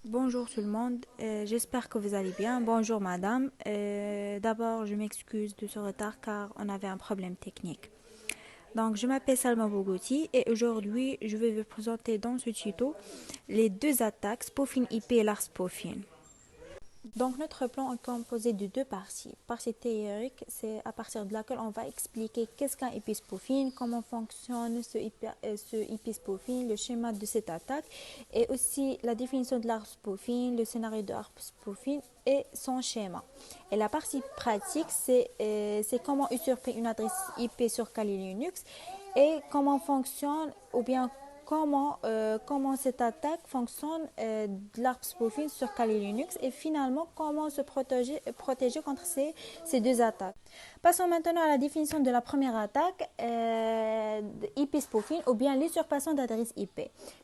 Bonjour tout le monde, j'espère que vous allez bien. Bonjour madame. D'abord, je m'excuse de ce retard car on avait un problème technique. Donc, je m'appelle Salma Bogoti et aujourd'hui, je vais vous présenter dans ce tuto les deux attaques Spoofing IP et LAR Spoofing. Donc, notre plan est composé de deux parties. Partie théorique, c'est à partir de laquelle on va expliquer qu'est-ce qu'un IP spoofing, comment fonctionne ce IP spoofing, le schéma de cette attaque, et aussi la définition de l'ARP spoofing, le scénario de ARP spoofing et son schéma. Et la partie pratique, c'est comment usurper une adresse IP sur Kali Linux et comment fonctionne ou bien comment cette attaque fonctionne de l'ARP spoofing sur Kali Linux et finalement comment se protéger contre ces deux attaques. Passons maintenant à la définition de la première attaque, IP spoofing ou bien l'usurpation d'adresse IP.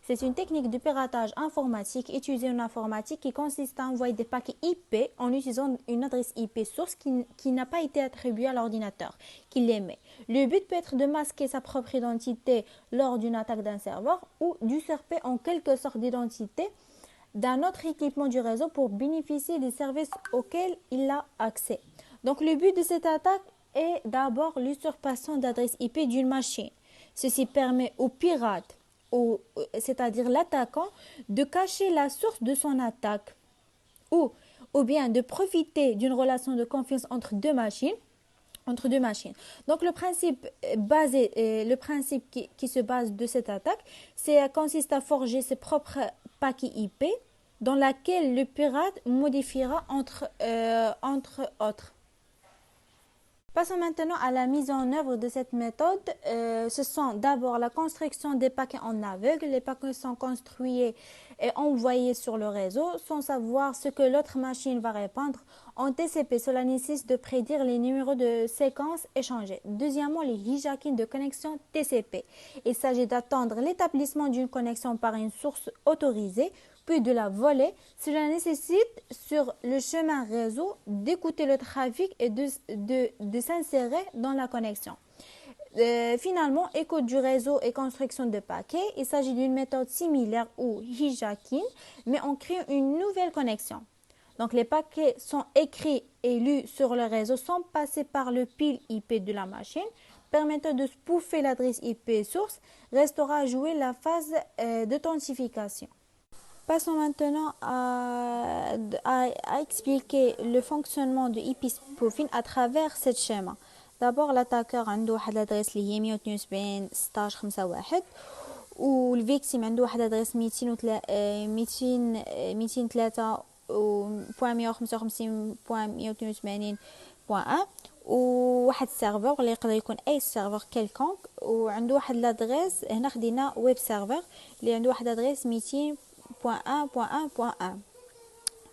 C'est une technique de piratage informatique utilisée en informatique qui consiste à envoyer des paquets IP en utilisant une adresse IP source qui n'a pas été attribuée à l'ordinateur qui l'émet. Le but peut être de masquer sa propre identité lors d'une attaque d'un serveur ou d'usurper en quelque sorte d'identité d'un autre équipement du réseau pour bénéficier des services auxquels il a accès. Donc le but de cette attaque est d'abord l'usurpation d'adresse IP d'une machine. Ceci permet au pirate, c'est-à-dire l'attaquant, de cacher la source de son attaque ou, ou bien de profiter d'une relation de confiance entre deux machines. Donc le principe qui se base de cette attaque, consiste à forger ses propres paquets IP dans laquelle le pirate modifiera entre autres. Passons maintenant à la mise en œuvre de cette méthode. Ce sont d'abord la construction des paquets en aveugle. Les paquets sont construits et envoyés sur le réseau sans savoir ce que l'autre machine va répondre. En TCP, cela nécessite de prédire les numéros de séquence échangés. Deuxièmement, les hijacking de connexion TCP. Il s'agit d'attendre l'établissement d'une connexion par une source autorisée puis de la voler. Cela nécessite sur le chemin réseau d'écouter le trafic et de s'insérer dans la connexion. Finalement, écoute du réseau et construction de paquets. Il s'agit d'une méthode similaire au hijacking, mais on crée une nouvelle connexion. Donc les paquets sont écrits et lus sur le réseau sans passer par le pile IP de la machine, permettant de spoofer l'adresse IP source. Restera à jouer la phase d'authentification. Passons maintenant à expliquer le fonctionnement de IP spoofing à travers ce schéma. D'abord, l'attaqueur عنده واحد l'adresse اللي هي 172 16 5 والفيكتيم عنده واحد l'adresse 203.155.182.1 وواحد السيرفر اللي يقدر يكون اي سيرفر كيلكونك وعنده واحد لادريس. هنا خدينا ويب سيرفر اللي عنده واحد لادريس 200.1.1.1.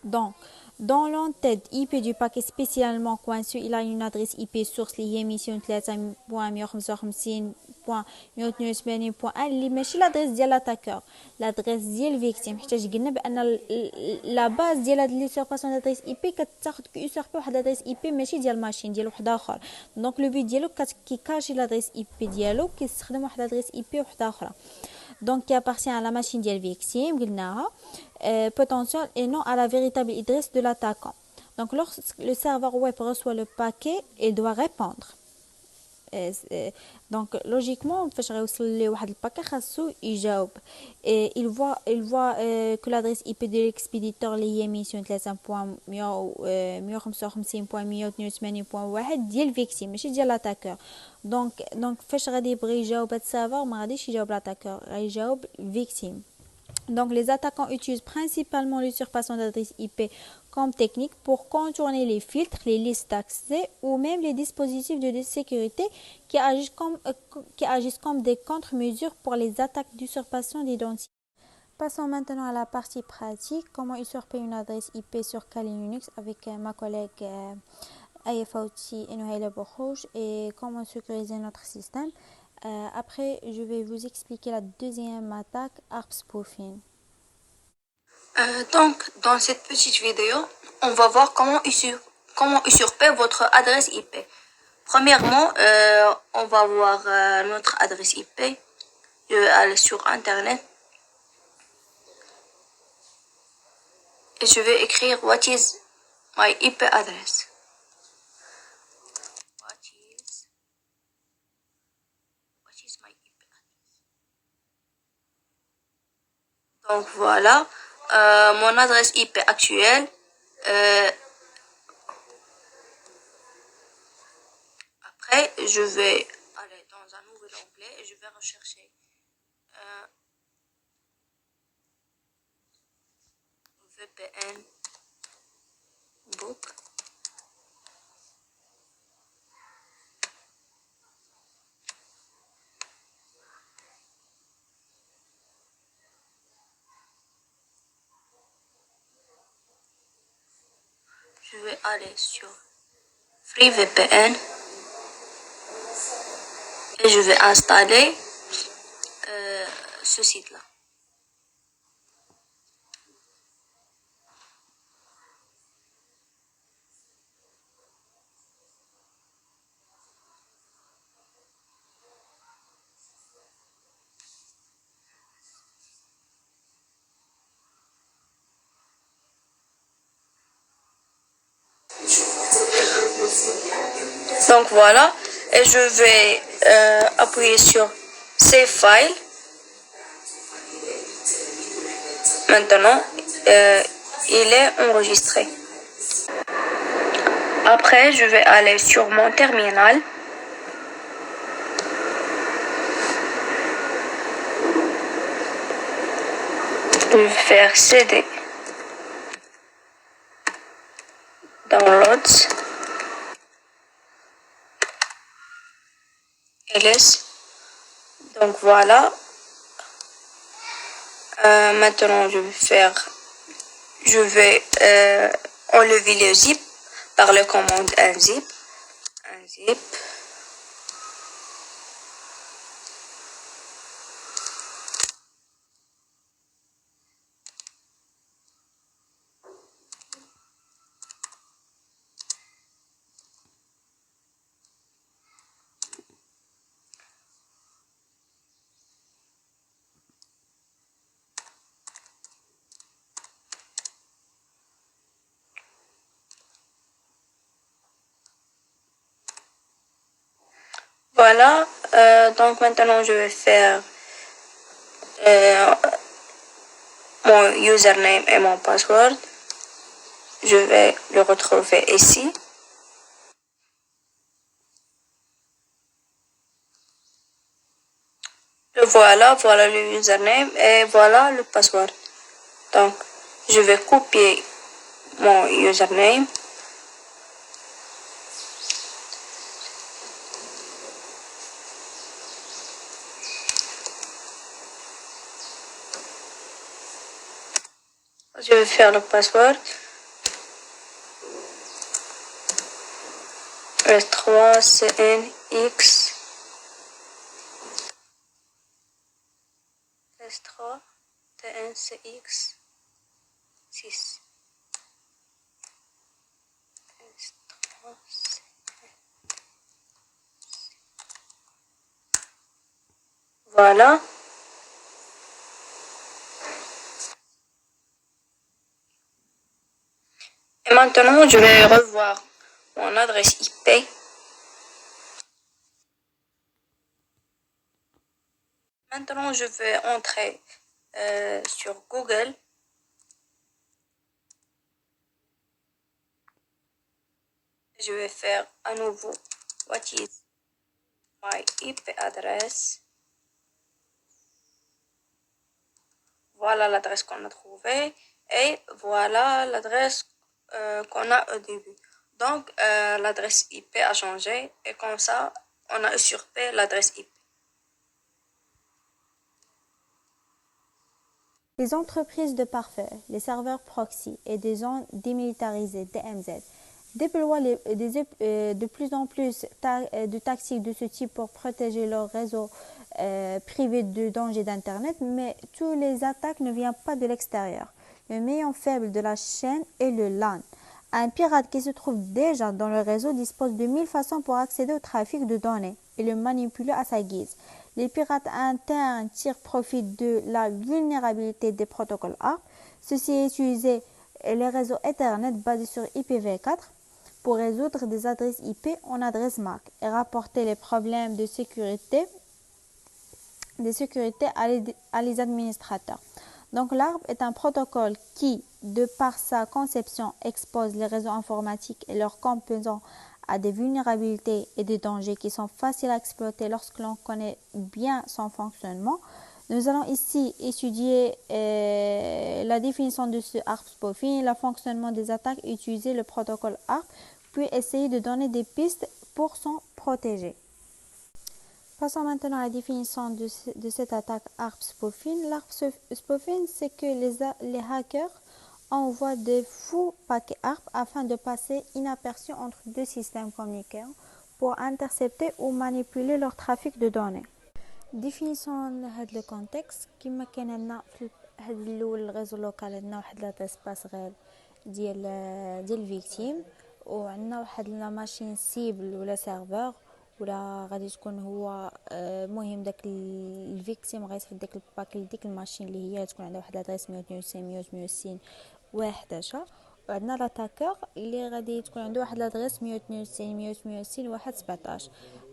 Donc, dans l'entête IP du paquet spécialement coincé, il a une adresse IP source اللي هي 203.155.182.1 اللي ماشي لادريس ديال لاتاكور، لادريس ديال الفيكتيم، حيت قلنا بان لا باز ديال هاد ليسيرباسيون دادريس اي بي كتاخد كيسيربي واحد لادريس اي بي ماشي ديال ماشين ديال واحد اخر. دونك لو بيت ديالو كيكاشي لادريس اي بي ديالو كيستخدم واحد لادريس اي بي واحده اخرى. Donc qui appartient à la machine ديال victime potentiel et non à la véritable adresse de l'attaquant. Donc lorsque le serveur web reçoit le paquet, il doit répondre. Donc logiquement فاش غيوصل ليه واحد الباكي خاصو يجاوب. Il voit que l'adresse IP de l'expéditeur اللي هي 203.155.182.1 ديال فيكتيم ماشي ديال لاتاكور. دونك فاش غادي يبغي يجاوب هاد السيرفر ما غاديش يجاوب لاتاكور، غيجاوب فيكتيم. Donc, les attaquants utilisent principalement l'usurpation d'adresse IP comme technique pour contourner les filtres, les listes d'accès ou même les dispositifs de sécurité qui agissent comme des contre-mesures pour les attaques d'usurpation d'identité. Passons maintenant à la partie pratique, comment usurper une adresse IP sur Kali Linux avec ma collègue Aya Fauti et Nouhaila Bouhouch et comment sécuriser notre système. Après, je vais vous expliquer la deuxième attaque, ARP Spoofing. Donc, dans cette petite vidéo, on va voir comment usurper votre adresse IP. Premièrement, on va voir notre adresse IP. Je vais aller sur Internet. et je vais écrire what is my IP address. What is my IP address? Donc voilà, mon adresse IP actuelle. Après, je vais aller dans un nouvel onglet et je vais rechercher VPN Book. Je vais aller sur FreeVPN et je vais installer ce site-là. Donc voilà, et je vais appuyer sur Save File. Maintenant, il est enregistré. Après, je vais aller sur mon terminal. Je vais faire CD. Downloads. LS. Donc voilà. Maintenant, je vais enlever le zip par la commande unzip. Unzip. Voilà, donc maintenant je vais faire mon username et mon password. Je vais le retrouver ici. Voilà le username et voilà le password. Donc, je vais copier mon username. Je vais faire le password. S3 CNX S3 TNCX 6 S3 Voilà. Et maintenant, je vais revoir mon adresse IP. Maintenant, je vais entrer sur Google. Je vais faire à nouveau what is my IP address. Voilà l'adresse qu'on a trouvée et voilà l'adresse qu'on a au début. Donc l'adresse IP a changé et comme ça on a usurpé l'adresse IP. Les entreprises de pare-feu, les serveurs proxy et des zones démilitarisées DMZ déploient de plus en plus de tactiques de ce type pour protéger leur réseau privé de dangers d'Internet, mais toutes les attaques ne viennent pas de l'extérieur. Le maillon faible de la chaîne est le LAN. Un pirate qui se trouve déjà dans le réseau dispose de 1000 façons pour accéder au trafic de données et le manipuler à sa guise. Les pirates internes tirent profit de la vulnérabilité des protocoles ARP. Ceci est utilisé les réseaux Ethernet basés sur IPv4 pour résoudre des adresses IP en adresse MAC et rapporter les problèmes de sécurité à les administrateurs. Donc l'ARP est un protocole qui, de par sa conception, expose les réseaux informatiques et leurs composants à des vulnérabilités et des dangers qui sont faciles à exploiter lorsque l'on connaît bien son fonctionnement. Nous allons ici étudier la définition de ce ARP spoofing, le fonctionnement des attaques et utiliser le protocole ARP, puis essayer de donner des pistes pour s'en protéger. Passons maintenant à la définition de cette attaque ARP spoofing. L'ARP spoofing, c'est que les hackers envoient des faux paquets ARP afin de passer inaperçus entre deux systèmes communicants pour intercepter ou manipuler leur trafic de données. Définissons le contexte. كما كان عندنا في هذا الاول الريزو لوكال عندنا واحد لادريس باسغيل ديال الفيكتيم وعندنا واحد لا ماشين سيبل ولا سيرفور ولا غادي تكون هو مهم داك الفيكتيم غيصيفط داك الباك لديك الماشين اللي هي تكون عندها واحد لادريس 192 168 وعندنا لاتاكور اللي غادي تكون عنده واحد لادريس 192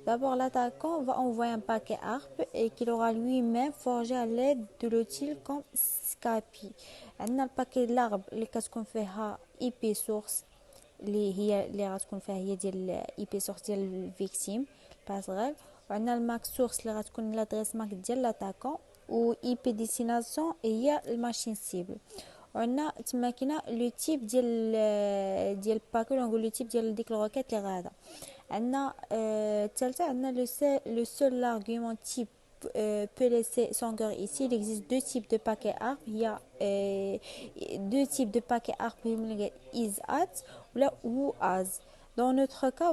D'abord, l'attaquant va envoyer un paquet ARP et qu'il aura lui-même forgé à l'aide de l'outil comme SCAPI. عندنا الباكي الارب اللي كتكون فيها اي بي سورس اللي غتكون فيها هي ديال اي بي سورس ديال الفيكتيم باسغال وعندنا الماك سورس اللي غتكون لادريس ماك ديال لاتاكون و اي بي ديستيناسيون هي الماشين سيبل وعندنا تما كاينه لو تيب ديال الباكي ولا نقول لو تيب ديال ديك الروكيت اللي غادا عندنا الثالثه عندنا le seul argument type peut laisser sans guerre ici. Il existe deux types de paquets ARP. Il y a deux types de paquets ARP is at ou as. Dans notre cas,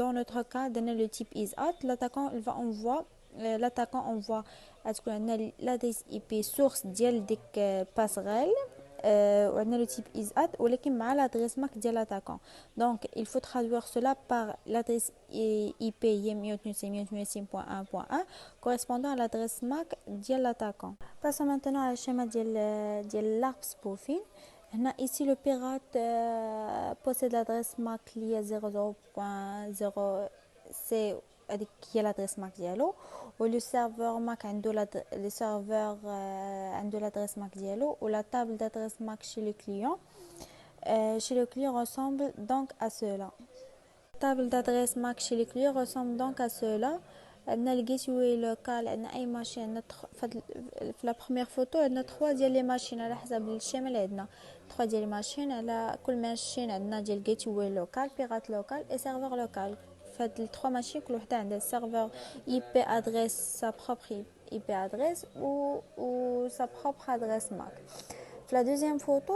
dans notre cas, dans le type is at, l'attaquant envoie l'adresse IP source ديال ديك passerelle وعندنا le type is at ولكن مع l'adresse MAC ديال l'attaquant. Donc il faut traduire cela par l'adresse IP هي 192.168.1.1 correspondant à l'adresse MAC ديال l'attaquant. Passons maintenant à le schéma ديال l'ARP spoofing. Ici le pirate possède l'adresse MAC qui est 00.0c qui est l'adresse MAC ديالو le serveur MAC عنده le serveur عنده l'adresse MAC ديالو ou la table d'adresse MAC chez le client ressemble donc à cela. La table d'adresse MAC chez le client ressemble donc à cela. عندنا الجيتوي لوكال عندنا اي ماشين عندنا في لا بروميير فوتو عندنا 3 ديال لي ماشين على حسب الشيما اللي عندنا 3 ديال لي ماشين على كل ماشين عندنا ديال جيتوي لوكال بيرات لوكال اي سيرفور لوكال فهاد ال 3 ماشين كل وحده عندها سيرفور اي بي ادريس سا بروبر اي بي ادريس و سا بروبر ادريس ماك. La deuxième photo,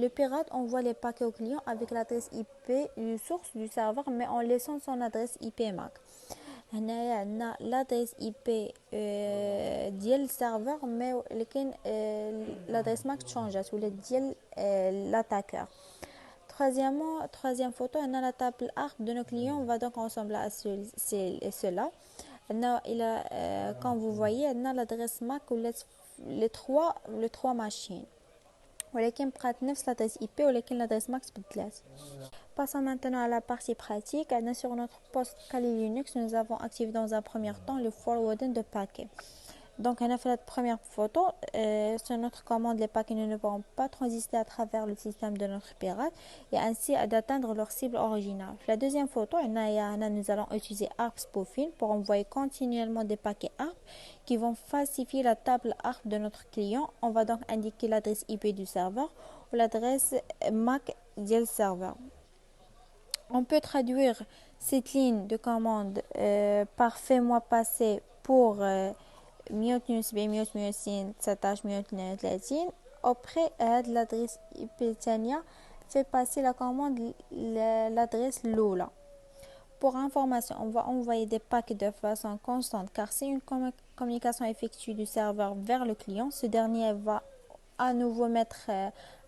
le pirate envoie les paquets au client avec l'adresse IP du source du serveur, mais en laissant son adresse IP MAC. L'adresse IP ديال serveur, mais l'adresse MAC change, ou l'attaqueur. Troisième photo, la table ARP de nos clients va donc ressembler à cela. Quand vous voyez, l'adresse MAC ou les trois machines ولكن بقات نفس l'adresse IP ولكن l'adresse MAC تبدلات. Passons maintenant à la partie pratique. Sur notre poste Kali Linux, nous avons activé dans un premier temps le forwarding de paquets. Donc on a fait la première photo, sur notre commande les paquets ne pourront pas transiter à travers le système de notre pirate et ainsi d'atteindre leur cible originale. La deuxième photo, nous allons utiliser ARP spoofing pour envoyer continuellement des paquets ARP qui vont falsifier la table ARP de notre client. On va donc indiquer l'adresse IP du serveur ou l'adresse MAC du serveur. On peut traduire cette ligne de commande par fais-moi passer pour 172 19 132 après l'adresse IP الثانية fait passer la commande l'adresse l'oula. Pour information, on va envoyer des paquets de façon constante car c'est une communication effectuée du serveur vers le client. Ce dernier va à nouveau mettre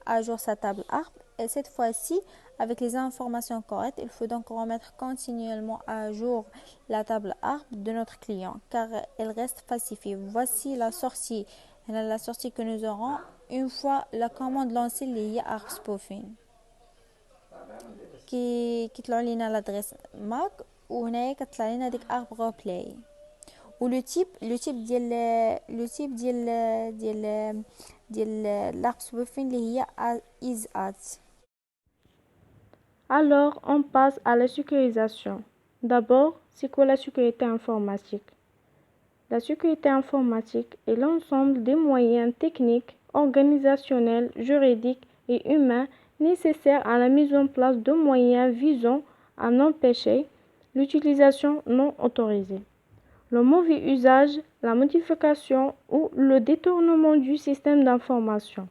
à jour sa table ARP et cette fois-ci avec les informations correctes. Il faut donc remettre continuellement à jour la table ARP de notre client car elle reste falsifiée. Voici la sortie la sortie que nous aurons une fois la commande lancée اللي هي arc spoofing كي كيطلعوا لينا l'adresse MAC وهنايا كتطلع لنا ديك arc replay لو تيب l'arc spoofing اللي هي is at. Alors, on passe à la sécurisation. D'abord, c'est quoi la sécurité informatique? La sécurité informatique est l'ensemble des moyens techniques, organisationnels, juridiques et humains nécessaires à la mise en place de moyens visant à empêcher l'utilisation non autorisée, le mauvais usage, la modification ou le détournement du système d'information.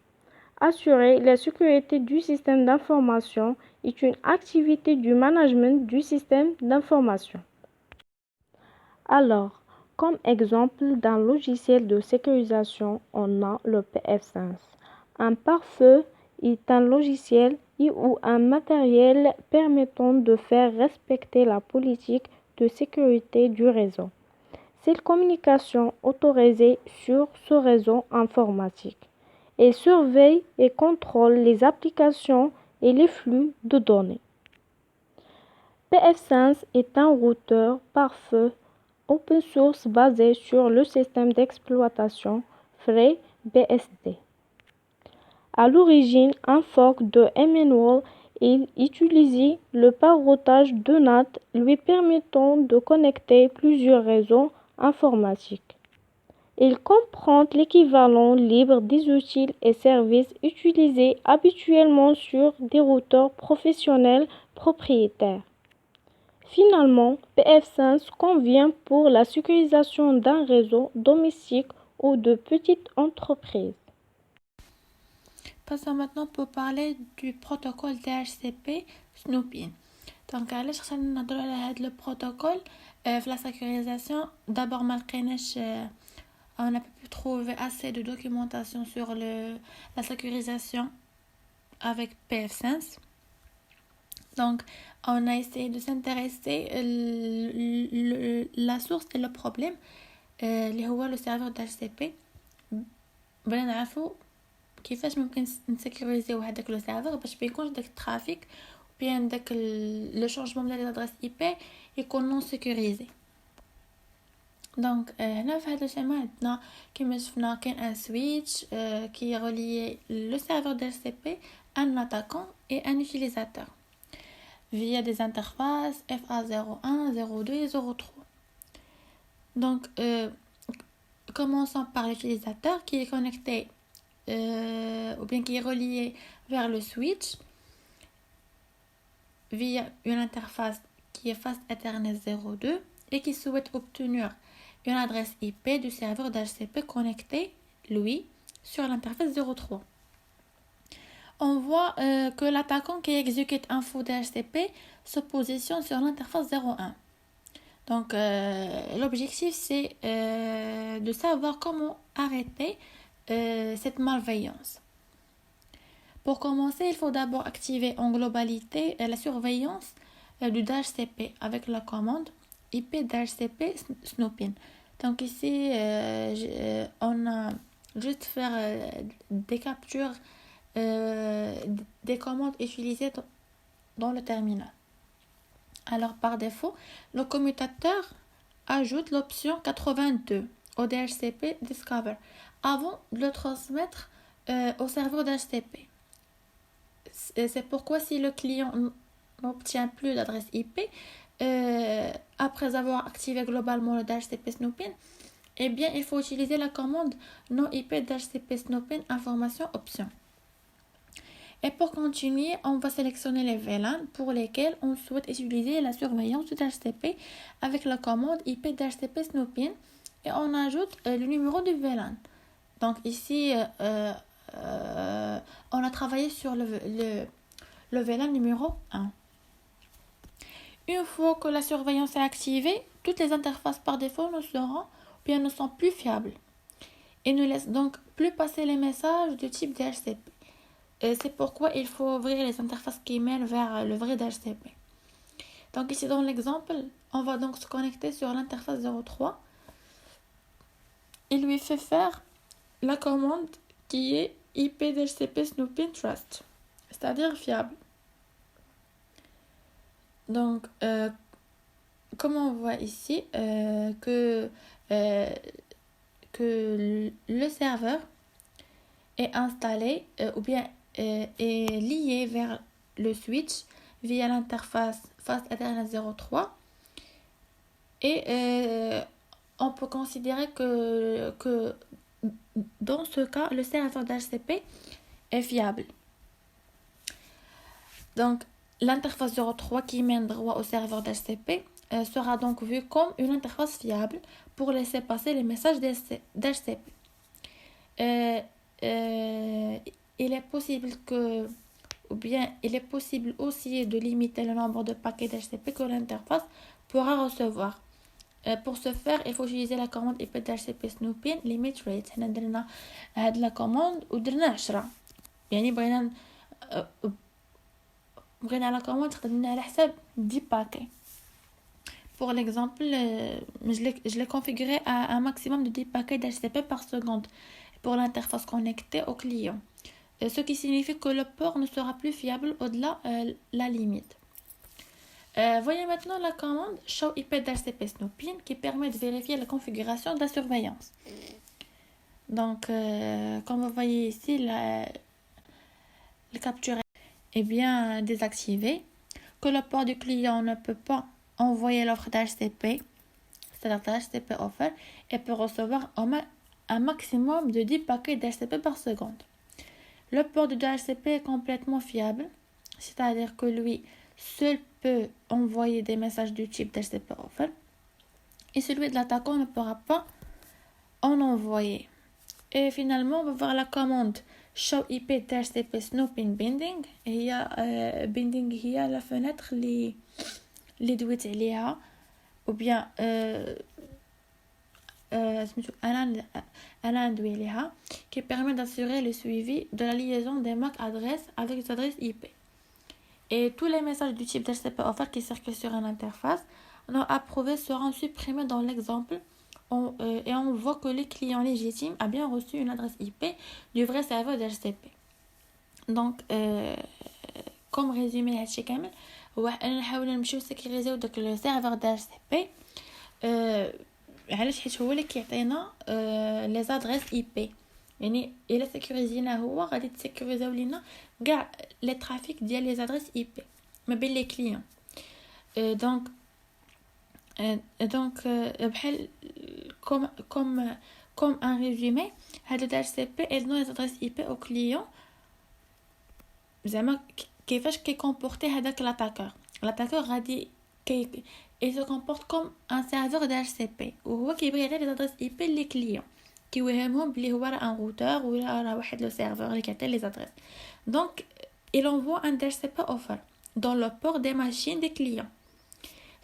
Assurer la sécurité du système d'information est une activité du management du système d'information. Alors, comme exemple d'un logiciel de sécurisation, on a le pfSense. Un pare-feu est un logiciel ou un matériel permettant de faire respecter la politique de sécurité du réseau. Cette communication autorisée sur ce réseau informatique. Il surveille et contrôle les applications et les flux de données. pfSense est un routeur pare-feu open source basé sur le système d'exploitation FreeBSD. À l'origine, un fork de MNWall, il utilisait le pararoutage de NAT lui permettant de connecter plusieurs réseaux informatiques. Il comprend l'équivalent libre des outils et services utilisés habituellement sur des routeurs professionnels propriétaires. Finalement, pfSense convient pour la sécurisation d'un réseau domestique ou de petites entreprises. Passons maintenant pour parler du protocole DHCP Snoopin. Donc علاش خصنا نهضروا على هذا le protocole في la sécurisation. D'abord on n'a pas pu trouver assez de documentation sur la sécurisation avec pfSense. Donc, on a essayé de s'intéresser la source et le problème اللي هو le serveur d'HCP. بغينا نعرفوا كيفاش ممكن نسيكوريزيو هذاك لو سيرفر باش بيكونش داك الترافيك وبيان داك لو شونجمون ديال لادريس اي بي يكون نون سيكوريزي. دونك هنا في هذا الشيما عندنا كما شفنا كاين ان سويتش كي ريليي لو سيرفر ديال سي بي ان اتاكون اي ان يوتيليزاتور via des interfaces FA01, 02 et 03. Donc, commençons par l'utilisateur qui est connecté ou bien qui est relié vers le switch via une interface qui est Fast Ethernet 02 et qui souhaite obtenir une adresse IP du serveur d'HCP connecté, lui, sur l'interface 03. On voit que l'attaquant qui exécute info DHCP se positionne sur l'interface 01. Donc, l'objectif, c'est de savoir comment arrêter cette malveillance. Pour commencer, il faut d'abord activer en globalité la surveillance du DHCP avec la commande IP DHCP Snoopin. Donc ici, on a juste faire des captures des commandes utilisées dans le terminal. Alors par défaut, le commutateur ajoute l'option 82 au DHCP Discover avant de le transmettre au serveur DHCP. C'est pourquoi si le client n'obtient plus l'adresse IP après avoir activé globalement le DHCP Snoopin, eh bien il faut utiliser la commande non IP DHCP Snoopin information option. Et pour continuer, on va sélectionner les VLAN pour lesquels on souhaite utiliser la surveillance du DHCP avec la commande IP DHCP Snoopin et on ajoute le numéro du VLAN. Donc ici, on a travaillé sur le VLAN numéro 1. Une fois que la surveillance est activée, toutes les interfaces par défaut ne sont plus fiables et ne laissent donc plus passer les messages de type DHCP. C'est pourquoi il faut ouvrir les interfaces qui mènent vers le vrai DHCP. Donc ici dans l'exemple, on va donc se connecter sur l'interface 03. Il lui fait faire la commande qui est IP DHCP Snoopin Trust, c'est-à-dire fiable. Donc, comme on voit ici, que le serveur est installé ou bien est lié vers le switch via l'interface Fast Ethernet 03 et on peut considérer que dans ce cas, le serveur d'HCP est fiable. Donc, l'interface 03 qui mène droit au serveur d'HCP sera donc vue comme une interface fiable pour laisser passer les messages d'HCP. Il est possible il est possible aussi de limiter le nombre de paquets d'HCP que l'interface pourra recevoir. Pour ce faire, il faut utiliser la commande IP d'HCP Snoopin limit rate. هنا درنا هاد la commande ودرنا 10 يعني بغينا la commande خدمنا على حساب 10 paquets. Pour l'exemple, je l'ai configuré à un maximum de 10 paquets d'HCP par seconde pour l'interface connectée au client. Ce qui signifie que le port ne sera plus fiable au-delà la limite. Voyez maintenant la commande show IP d'HCP Snoopin qui permet de vérifier la configuration de la surveillance. Donc, comme vous voyez ici, le capture est bien désactivé, que le port du client ne peut pas envoyer l'offre d'HCP, c'est-à-dire d'HCP offer, et peut recevoir un maximum de 10 paquets d'HCP par seconde. Le port de DHCP est complètement fiable, c'est-à-dire que lui seul peut envoyer des messages du type DHCP offer et celui de l'attaquant ne pourra pas en envoyer. Et finalement, on va voir la commande show IP DHCP Snoopin Binding. Et binding هي la fenêtre اللي دويت عليها ou bien أنا ندوي عليها qui permet d'assurer le suivi de la liaison des MAC adresses avec les adresses IP. Et tous les messages du type DHCP offer qui circulent sur une interface non approuvés seront supprimés dans l'exemple et on voit que le client légitime a bien reçu une adresse IP du vrai serveur DHCP. Donc, comme résumé هادشي كامل هو أننا نحاول نمشيو سيكوريزيو داك لو سيرفر DHCP علاش حيت هو اللي كيعطينا لي زادريس IP يعني الا سيكوريزينا هو غادي تسيكوريزاو لينا كاع لي ترافيك ديال لي زادريس اي بي ما بين لي كليون دونك بحال كوم ان ريزومي هاد دار سي بي اي دون لي زادريس اي بي او كليون زعما كيفاش كيكومبورتي هذاك لاتاكور غادي il se comporte comme un serveur d'HCP وهو كيبغي يعطي لي زادريس اي بي لي كليون كيوهمهم بلي هو راه ان روتور ولا راه واحد لو سيرفور اللي كيعطي لي زادريس. Donc il envoie un DHCP offer dans le port des machines des clients.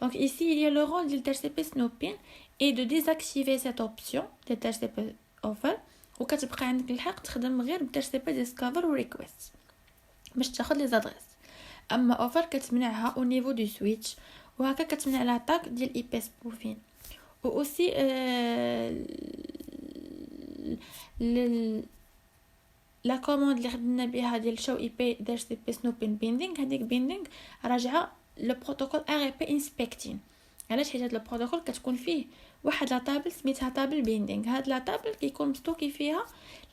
Donc ici il y a le rôle du DHCP Snoopin et de désactiver cette option de DHCP offer وكتبقى عندك الحق تخدم غير ب DHCP discover و request باش تاخذ لي زادريس. اما offer كتمنعها au niveau du switch وهكا كتمنع لاطاك ديال اي بي سبوفين. و aussi لا كوموند اللي خدمنا بها ديال شو اي بي DHCP Snoopin Binding هذيك بيندينغ راجعه لو بروتوكول REP Inspecting. علاش حيت هذا البروتوكول كتكون فيه واحد لا طابل سميتها طابل بيندينغ. هاد لا طابل كيكون مستوكي فيها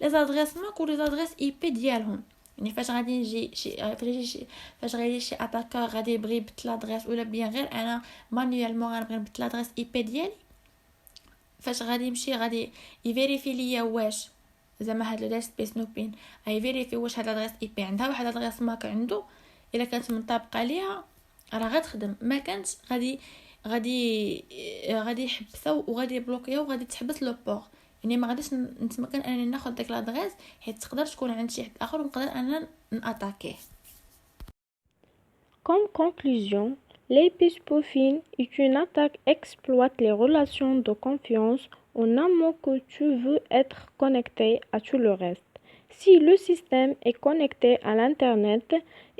لي زادريس ماك و لي زادريس اي بي ديالهم يعني فاش غادي يجي فاش غادي شي اتاكور غادي يبغي يبدل لادريس ولا بيان غير انا مانيوالمون غنبغي نبدل لادريس اي بي ديالي فاش غادي يمشي غادي يفيريفي ليا واش زعما هاد لو DHCP Snoopin غيفيريفي واش هاد لادريس اي بي عندها واحد لادريس ماك عنده الا كانت منطبقه ليها راه غتخدم ما كانتش غادي يحبسوا وغادي يبلوكيو وغادي تحبس لو بور يعني ما غاديش نتمكن انني ناخذ داك لادريس حيت تقدر تكون عند شي حد اخر ونقدر انا ناتاكيه. Comme conclusion, l'IP spoofing est une attaque qui exploite les relations de confiance en amont que tu veux être connecté à tout le reste. Si le système est connecté à l'Internet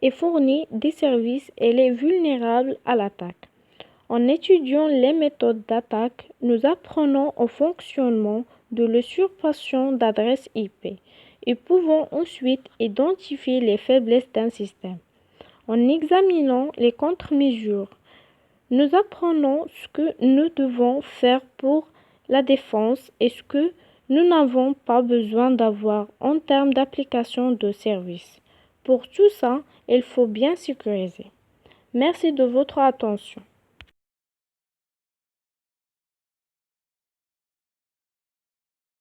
et fournit des services, elle est vulnérable à l'attaque. En étudiant les méthodes d'attaque, nous apprenons au fonctionnement de l'usurpation d'adresses IP et pouvons ensuite identifier les faiblesses d'un système. En examinant les contre-mesures, nous apprenons ce que nous devons faire pour la défense et ce que nous n'avons pas besoin d'avoir en termes d'application de service. Pour tout ça, il faut bien sécuriser. Merci de votre attention.